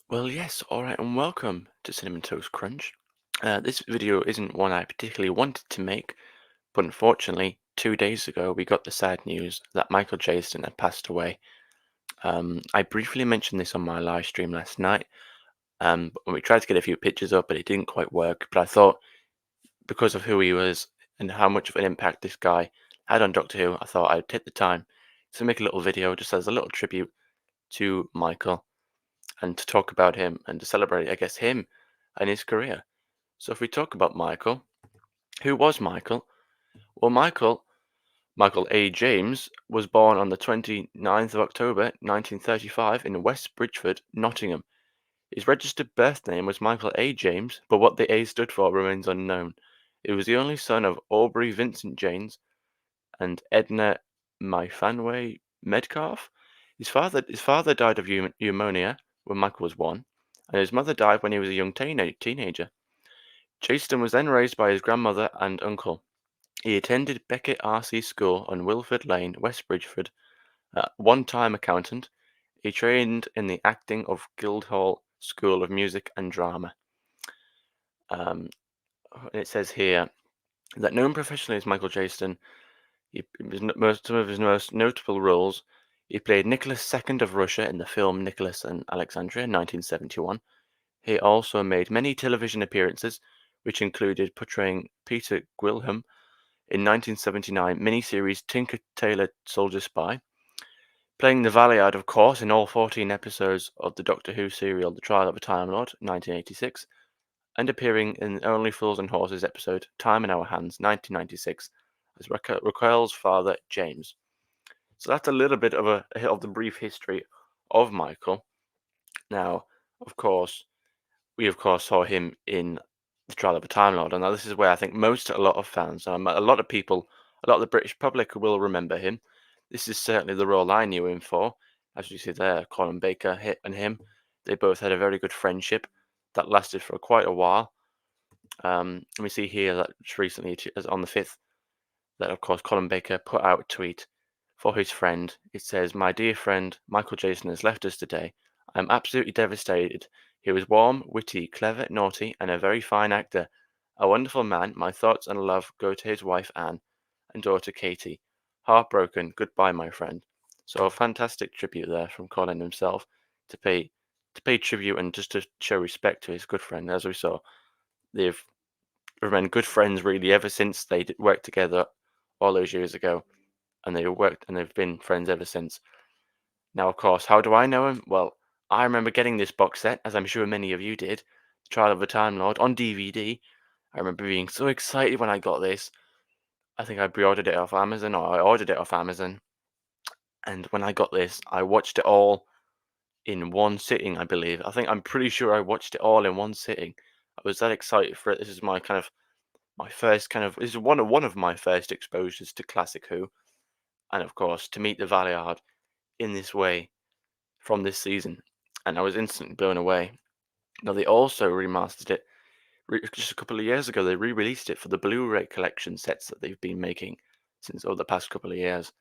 Well, yes, all right, and welcome to Cinnamon Toast Crunch. This video isn't one I particularly wanted to make, but unfortunately, 2 days ago, we got the sad news that Michael Jayston had passed away. I briefly mentioned this on my live stream last night. But we tried to get a few pictures up, but it didn't quite work. But I thought, because of who he was and how much of an impact this guy had on Doctor Who, I thought I'd take the time to make a little video just as a little tribute to Michael and to talk about him and to celebrate, I guess, him and his career. So if we talk about Michael, who was Michael? Well, Michael A. James, was born on the 29th of October 1935 in West Bridgford, Nottingham. His registered birth name was Michael A. James, but what the A stood for remains unknown. He was the only son of Aubrey Vincent James and Edna Myfanway Medcalf. His father died of pneumonia when Michael was one, and his mother died when he was a young teenager. Jayston was then raised by his grandmother and uncle. He attended Beckett R.C. School on Wilford Lane, West Bridgford. One-time accountant, he trained in the acting of Guildhall School of Music and Drama. Um, it says here that known professionally as Michael Jayston, some of his most notable roles, he played Nicholas II of Russia in the film Nicholas and Alexandria in 1971. He also made many television appearances, which included portraying Peter Guilherme in 1979 miniseries Tinker Tailor Soldier Spy, playing the Valeyard, of course, in all 14 episodes of the Doctor Who serial The Trial of a Time Lord, 1986, and appearing in Only Fools and Horses episode Time in Our Hands, 1996, as Raquel's father, James. So that's a little bit of the brief history of Michael. Now, of course, we of course saw him in The Trial of a Time Lord, and now this is where I think a lot of fans, a lot of people, a lot of the British public will remember him. This is certainly the role I knew him for. As you see there, Colin Baker and him, they both had a very good friendship that lasted for quite a while. And we see here that just recently, as on the 5th, that of course Colin Baker put out a tweet for his friend. It says, "My dear friend, Michael Jason has left us today. I'm absolutely devastated. He was warm, witty, clever, naughty, and a very fine actor. A wonderful man. My thoughts and love go to his wife Anne and daughter Katie. Heartbroken. Goodbye, my friend." So a fantastic tribute there from Colin himself to pay tribute and just to show respect to his good friend. As we saw, they've remained good friends really ever since they worked together all those years ago, and they've been friends ever since. Now, of course, how do I know him? Well, I remember getting this box set, as I'm sure many of you did, The Trial of the Time Lord, on DVD. I remember being so excited when I got this. I think I pre-ordered it off Amazon, or I ordered it off Amazon, and when I got this, I watched it all in one sitting, I believe. I'm pretty sure I watched it all in one sitting. I was that excited for it. This is my first this is one of my first exposures to classic Who, and of course to meet the Valeyard in this way from this season, and I was instantly blown away. Now they also remastered it just a couple of years ago. They re-released it for the Blu-ray collection sets that they've been making since over the past couple of years,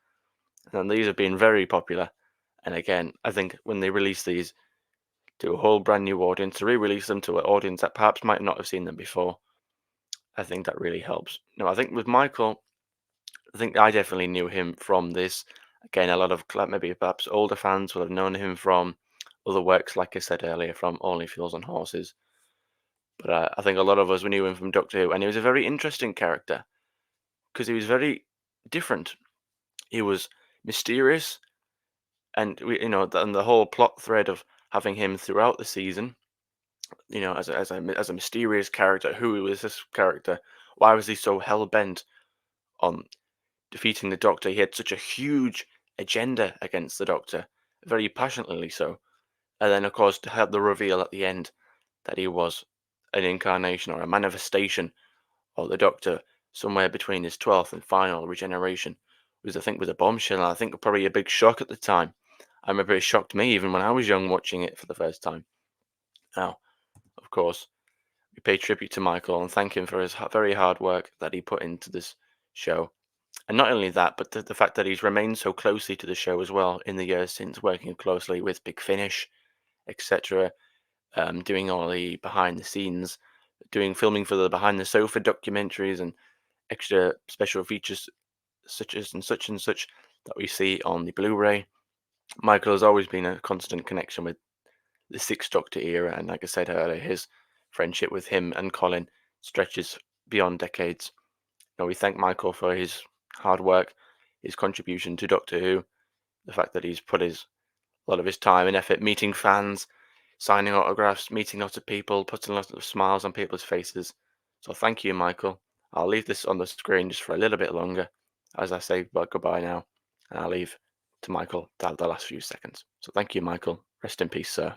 and these have been very popular. And again, I think when they release these to a whole brand new audience, to re-release them to an audience that perhaps might not have seen them before, I think that really helps. Now, I think with Michael, I think I definitely knew him from this. Again, a lot of maybe perhaps older fans will have known him from other works, like I said earlier, from Only Fools and Horses. But I think a lot of us we knew him from Doctor Who, and he was a very interesting character because he was very different. He was mysterious, and and the whole plot thread of having him throughout the season, as a mysterious character. Who was this character? Why was he so hell bent on defeating the Doctor? He had such a huge agenda against the Doctor, very passionately so. And then, of course, to have the reveal at the end that he was an incarnation or a manifestation of the Doctor somewhere between his 12th and final regeneration was a bombshell. And I think probably a big shock at the time. I remember it shocked me even when I was young watching it for the first time. Now, of course, we pay tribute to Michael and thank him for his very hard work that he put into this show. And not only that, but the fact that he's remained so closely to the show as well in the years since, working closely with Big Finish, etc. doing all the behind the scenes, doing filming for the behind the sofa documentaries and extra special features such as and such that we see on the Blu-ray. Michael has always been a constant connection with the Sixth Doctor era, and like I said earlier, his friendship with him and Colin stretches beyond decades. We thank Michael for his hard work, his contribution to Doctor Who, the fact that he's put his a lot of his time and effort meeting fans, signing autographs, meeting lots of people, putting lots of smiles on people's faces. So thank you, Michael. I'll leave this on the screen just for a little bit longer as I say goodbye now, and I'll leave to Michael to have the last few seconds. So thank you, Michael. Rest in peace, sir.